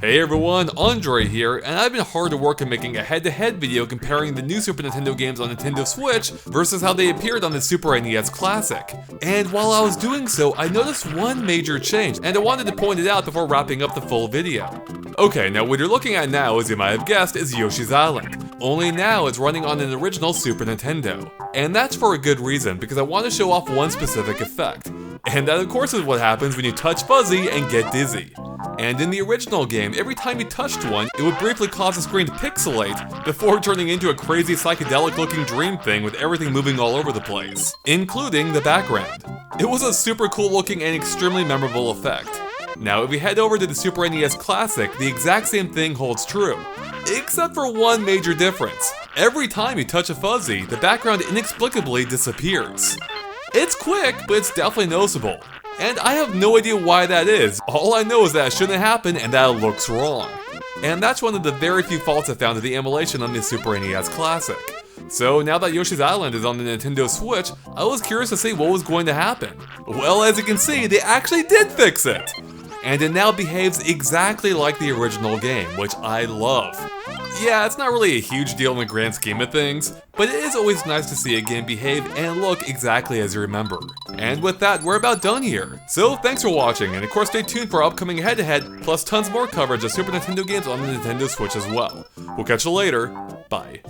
Hey everyone, Andre here, and I've been hard at work on making a head-to-head video comparing the new Super Nintendo games on Nintendo Switch versus how they appeared on the Super NES Classic. And while I was doing so, I noticed one major change, and I wanted to point it out before wrapping up the full video. Okay, now what you're looking at now, as you might have guessed, is Yoshi's Island. Only now it's running on an original Super Nintendo. And that's for a good reason, because I want to show off one specific effect. And that of course is what happens when you touch Fuzzy and get dizzy. And in the original game, every time you touched one, it would briefly cause the screen to pixelate before turning into a crazy psychedelic looking dream thing with everything moving all over the place, including the background. It was a super cool looking and extremely memorable effect. Now if we head over to the Super NES Classic, the exact same thing holds true. Except for one major difference. Every time you touch a Fuzzy, the background inexplicably disappears. It's quick, but it's definitely noticeable. And I have no idea why that is. All I know is that it shouldn't happen and that it looks wrong. And that's one of the very few faults I found in the emulation on the Super NES Classic. So now that Yoshi's Island is on the Nintendo Switch, I was curious to see what was going to happen. Well, as you can see, they actually did fix it! And it now behaves exactly like the original game, which I love. Yeah, it's not really a huge deal in the grand scheme of things, but it is always nice to see a game behave and look exactly as you remember. And with that, we're about done here. So thanks for watching, and of course stay tuned for our upcoming head-to-head, plus tons more coverage of Super Nintendo games on the Nintendo Switch as well. We'll catch you later. Bye.